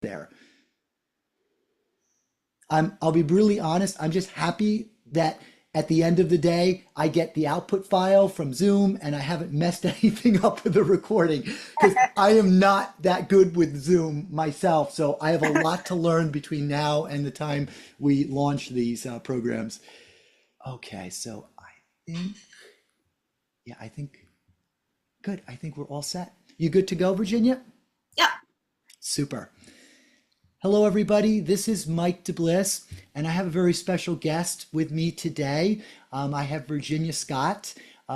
there. I'll be brutally honest. I'm just happy that at the end of the day, I get the output file from Zoom and I haven't messed anything up with the recording because I am not that good with Zoom myself. So I have a lot to learn between now and the time we launch these programs. Okay, so I think, yeah, I think good. I think we're all set. You good to go, Virginia? Yeah. Super. Hello, everybody. This is Mike DeBliss, and I have a very special guest with me today. I have Virginia Scott.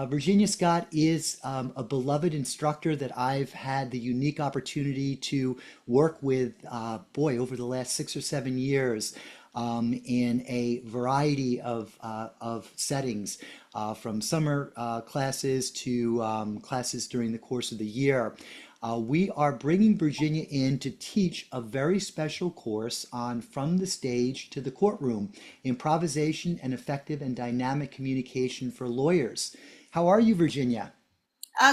Virginia Scott is a beloved instructor that I've had the unique opportunity to work with, over the last 6 or 7 years in a variety of settings, from summer classes to classes during the course of the year. We are bringing Virginia in to teach a very special course on From the Stage to the Courtroom, Improvisation and Effective and Dynamic Communication for Lawyers. How are you, Virginia?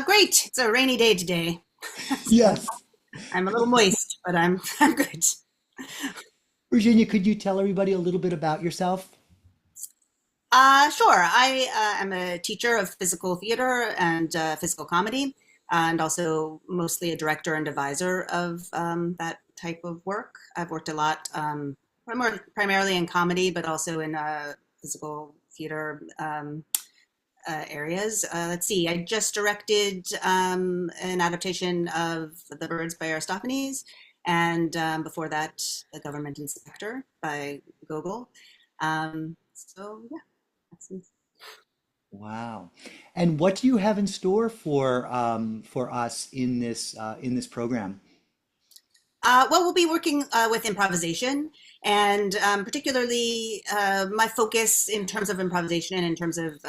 Great. It's a rainy day today. So Yes. I'm a little moist, but I'm good. Virginia, could you tell everybody a little bit about yourself? Sure. I am a teacher of physical theater and physical comedy, and also mostly a director and advisor of that type of work. I've worked a lot, primarily in comedy, but also in physical theater areas. Let's see. I just directed an adaptation of The Birds by Aristophanes, and before that, The Government Inspector by Gogol. So yeah, that's Wow. And what do you have in store for us in this program? well, we'll be working with improvisation, and particularly my focus in terms of improvisation and in terms of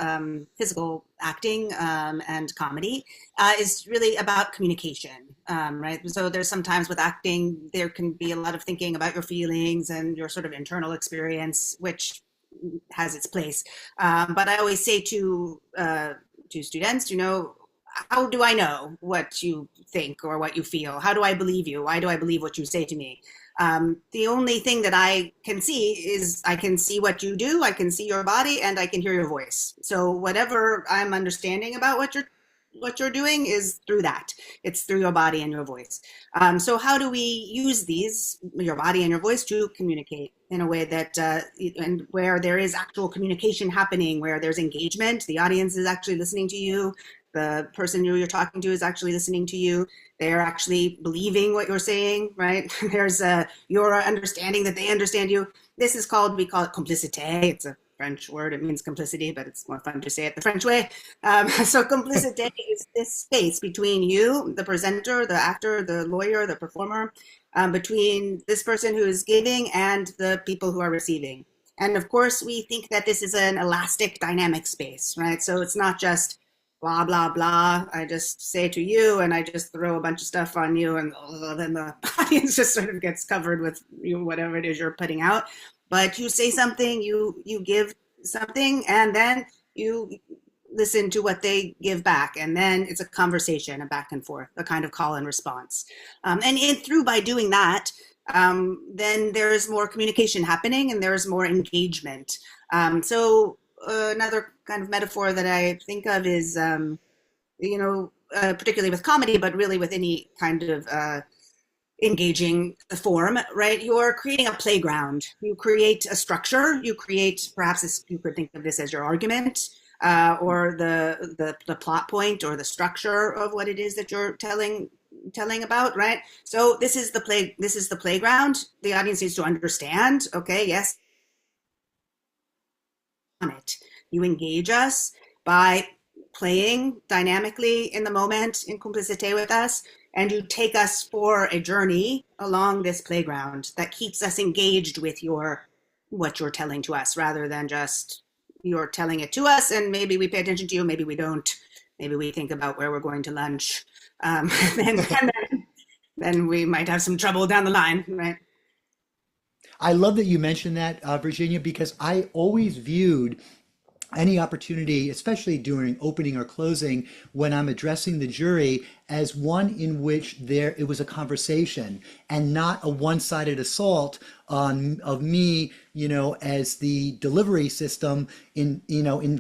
physical acting and comedy is really about communication, right? So there's sometimes with acting, there can be a lot of thinking about your feelings and your sort of internal experience, which has its place. But I always say to students, how do I know what you think or what you feel? How do I believe you? Why do I believe what you say to me? The only thing that I can see is I can see what you do, I can see your body, and I can hear your voice. So whatever I'm understanding about what you're doing is through that. It's through your body and your voice. So how do we use these, your body and your voice, to communicate in a way that, and where there is actual communication happening, where there's engagement, the audience is actually listening to you, the person you're talking to is actually listening to you, they're actually believing what you're saying, right? There's your understanding that they understand you. This is called, we call it complicité. It's a French word. It means complicity, but it's more fun to say it the French way. So complicité is this space between you, the presenter, the actor, the lawyer, the performer, between this person who is giving and the people who are receiving. And of course, we think that this is an elastic dynamic space, right? So it's not just blah, blah, blah. I just say to you and I just throw a bunch of stuff on you, and then the audience just sort of gets covered with whatever it is you're putting out. But you say something, you give something, and then you listen to what they give back, and then it's a conversation, a back and forth, a kind of call and response. Through by doing that, then there's more communication happening and there's more engagement. Another kind of metaphor that I think of is, particularly with comedy, but really with any kind of engaging form, right? You're creating a playground. You create a structure. You create, perhaps you could think of this as your argument, or the plot point or the structure of what it is that you're telling about, right? So this is the playground. The audience needs to understand, okay, yes, on it. You engage us by playing dynamically in the moment, in complicité with us, and you take us for a journey along this playground that keeps us engaged with what you're telling to us, rather than just you're telling it to us and maybe we pay attention to you, maybe we don't, maybe we think about where we're going to lunch, then we might have some trouble down the line, right? I love that you mentioned that, Virginia, because I always viewed any opportunity, especially during opening or closing, when I'm addressing the jury, as one in which there it was a conversation and not a one-sided assault of me, as the delivery system in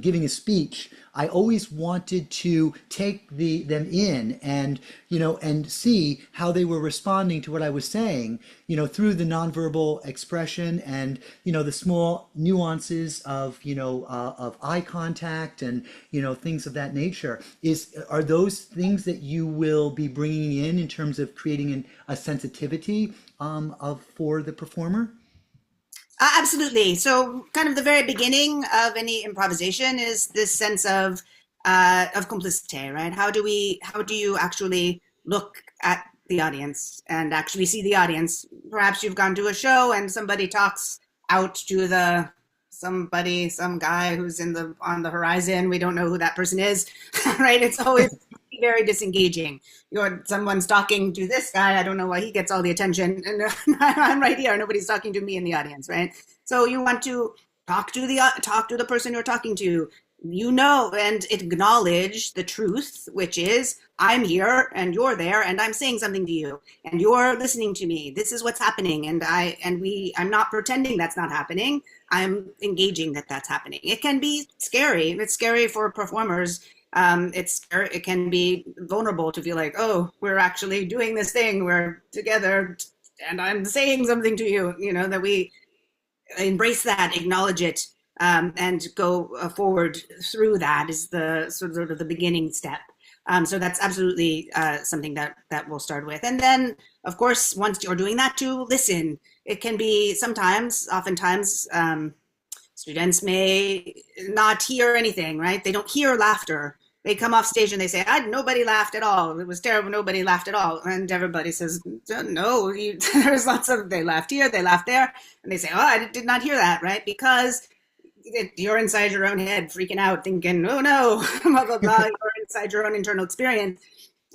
giving a speech. I always wanted to take them in and see how they were responding to what I was saying, through the nonverbal expression and the small nuances of eye contact and things of that nature. Are those things that you will be bringing in terms of creating a sensitivity of for the performer? Absolutely. So, kind of the very beginning of any improvisation is this sense of complicité, right? How do you actually look at the audience and actually see the audience? Perhaps you've gone to a show and somebody talks out to some guy who's on the horizon. We don't know who that person is, right? It's always very disengaging. Someone's talking to this guy. I don't know why he gets all the attention, and I'm right here. Nobody's talking to me in the audience, right? So you want to talk to the person you're talking to, and acknowledge the truth, which is I'm here and you're there, and I'm saying something to you, and you're listening to me. This is what's happening, I'm not pretending that's not happening. I'm engaging that that's happening. It can be scary. It's scary for performers. It can be vulnerable to feel like, oh, we're actually doing this thing. We're together and I'm saying something to you, that we embrace that, acknowledge it, and go forward through that is the sort of the beginning step. So that's absolutely something that we'll start with. And then, of course, once you're doing that, to listen. It can be oftentimes, students may not hear anything, right? They don't hear laughter. They come off stage and they say, nobody laughed at all. It was terrible. Nobody laughed at all. And everybody says, no, there's they laughed here, they laughed there. And they say, oh, I did not hear that, right? Because you're inside your own head freaking out thinking, oh no, blah, blah, blah. You're inside your own internal experience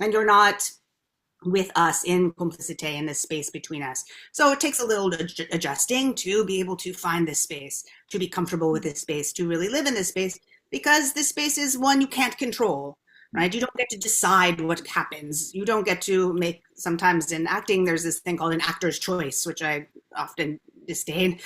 and you're not with us in complicité in this space between us. So it takes a little adjusting to be able to find this space, to be comfortable with this space, to really live in this space, because this space is one you can't control, right? You don't get to decide what happens. You don't get to make, sometimes in acting, there's this thing called an actor's choice, which I often disdain.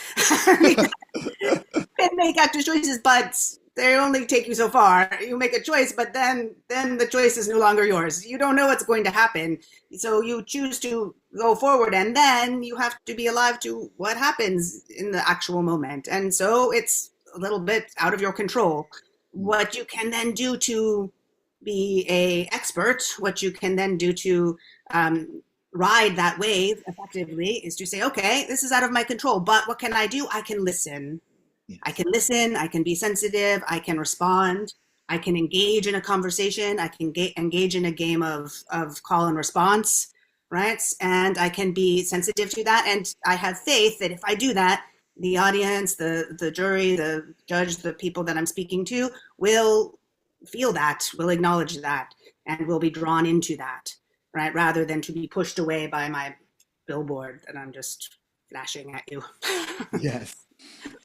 And make actor's choices, but they only take you so far. You make a choice, but then the choice is no longer yours. You don't know what's going to happen. So you choose to go forward, and then you have to be alive to what happens in the actual moment. And so it's a little bit out of your control. What you can then do to be an expert, what you can then do to ride that wave effectively is to say, okay, this is out of my control, but what can I do? I can listen. Yes. I can listen, I can be sensitive, I can respond, I can engage in a conversation, I can engage in a game of call and response, right? And I can be sensitive to that. And I have faith that if I do that, the audience, the jury, the judge, the people that I'm speaking to will feel that, will acknowledge that, and will be drawn into that, right? Rather than to be pushed away by my billboard that I'm just flashing at you. Yes.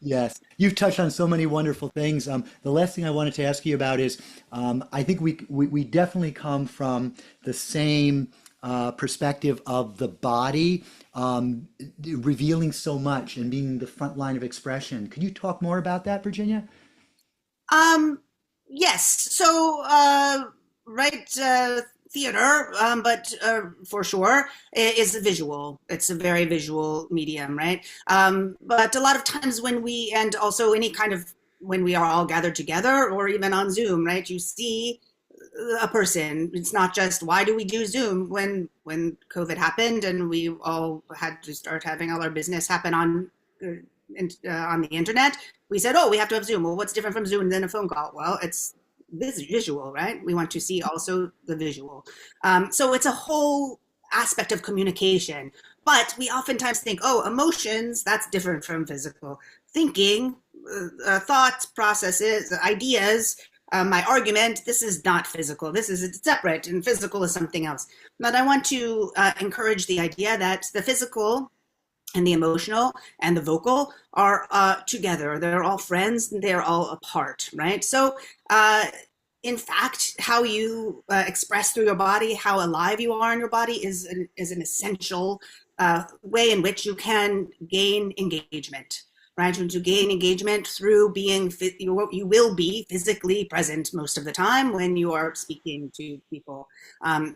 Yes, you've touched on so many wonderful things. The last thing I wanted to ask you about is, I think we definitely come from the same perspective of the body, revealing so much and being the front line of expression. Could you talk more about that, Virginia? Yes. So, right, theater, but for sure is a visual. It's a very visual medium, right? But a lot of times and also when we are all gathered together or even on Zoom, right? You see a person. It's not just, why do we do Zoom? When COVID happened and we all had to start having all our business happen on the internet, we said, oh, we have to have Zoom. Well, what's different from Zoom than a phone call? Well, it's visual, right? We want to see also the visual. So it's a whole aspect of communication, but we oftentimes think, oh, emotions, that's different from physical. Thinking, thoughts, processes, ideas, my argument, this is not physical. This is separate, and physical is something else. But I want to encourage the idea that the physical and the emotional and the vocal are together. They're all friends, they're all apart, right? So in fact, how you express through your body, how alive you are in your body is an essential way in which you can gain engagement, right? And to gain engagement through being, you will be physically present most of the time when you are speaking to people.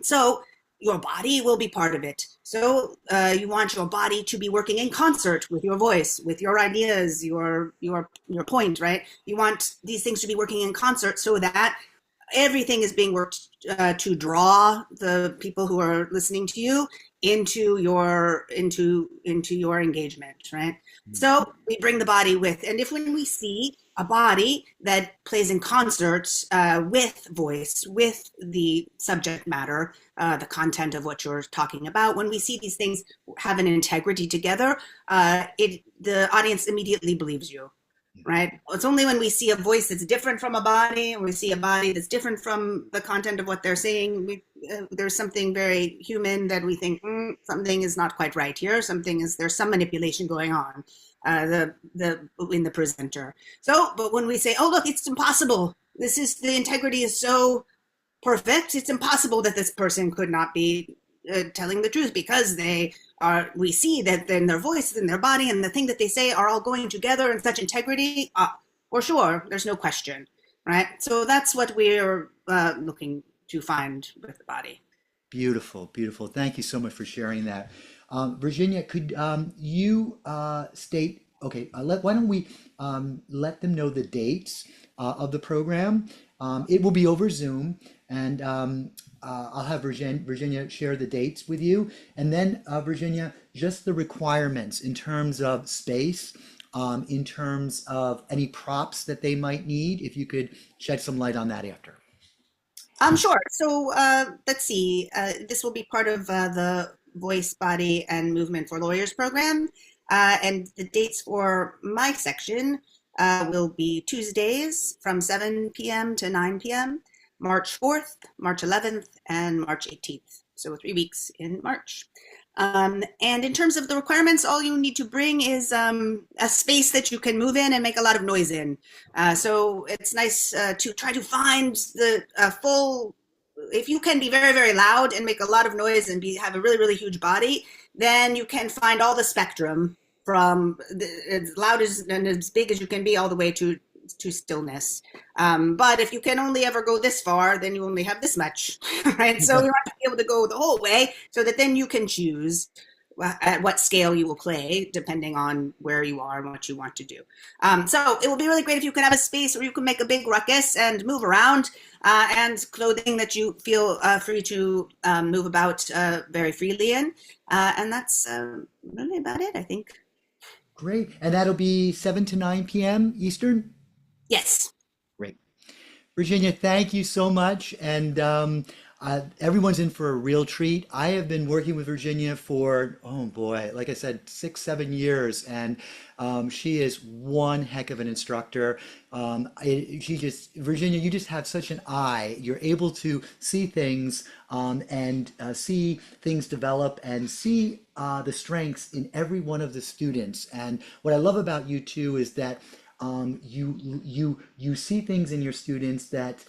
So your body will be part of it. So you want your body to be working in concert with your voice, with your ideas, your point, right? You want these things to be working in concert so that everything is being worked to draw the people who are listening to you into your engagement, right? So we bring the body with, and if when we see a body that plays in concert with voice, with the subject matter, the content of what you're talking about, when we see these things have an integrity together, the audience immediately believes you. Right? It's only when we see a voice that's different from a body, and we see a body that's different from the content of what they're saying, there's something very human that we think something is not quite right here. There's some manipulation going on in the presenter. So, but when we say, "Oh, look, it's impossible. The integrity is so perfect. It's impossible that this person could not be telling the truth because we see that then their voice and their body and the thing that they say are all going together in such integrity, for sure, there's no question, right? So that's what we're looking to find with the body. Beautiful, beautiful. Thank you so much for sharing that. Virginia, could you state, okay, why don't we let them know the dates of the program? It will be over Zoom, and I'll have Virginia share the dates with you. And then, Virginia, just the requirements in terms of space, in terms of any props that they might need, if you could shed some light on that after. Sure. So let's see. This will be part of the Voice, Body, and Movement for Lawyers program. And the dates for my section will be Tuesdays from 7 p.m. to 9 p.m., March 4th, March 11th, and March 18th. So 3 weeks in March. And in terms of the requirements, all you need to bring is a space that you can move in and make a lot of noise in. So it's nice to try to find the full, if you can be very, very loud and make a lot of noise and have a really, really huge body, then you can find all the spectrum from as loud and as big as you can be all the way to stillness. But if you can only ever go this far, then you only have this much, right? So you want to be able to go the whole way so that then you can choose at what scale you will play, depending on where you are and what you want to do. So it will be really great if you can have a space where you can make a big ruckus and move around, and clothing that you feel free to move about very freely in. And that's really about it, I think. Great. And that'll be 7 to 9 p.m. Eastern? Yes. Great. Virginia, thank you so much. And everyone's in for a real treat. I have been working with Virginia for, oh boy, like I said, 6, 7 years, and she is one heck of an instructor. Virginia, you just have such an eye. You're able to see things and see things develop and see the strengths in every one of the students. And what I love about you too is that you see things in your students that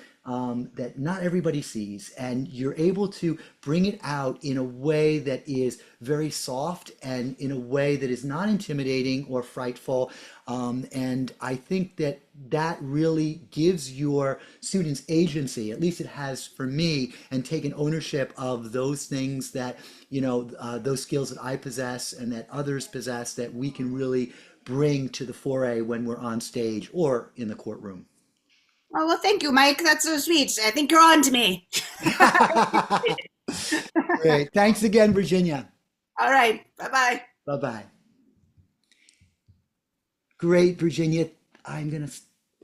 that not everybody sees, and you're able to bring it out in a way that is very soft and in a way that is not intimidating or frightful. And I think that that really gives your students agency, at least it has for me, and taken ownership of those things that, those skills that I possess and that others possess that we can really bring to the foray when we're on stage or in the courtroom. Oh, well, thank you, Mike. That's so sweet. I think you're on to me. Great. Thanks again, Virginia. All right. Bye-bye. Bye-bye. Great, Virginia. I'm going to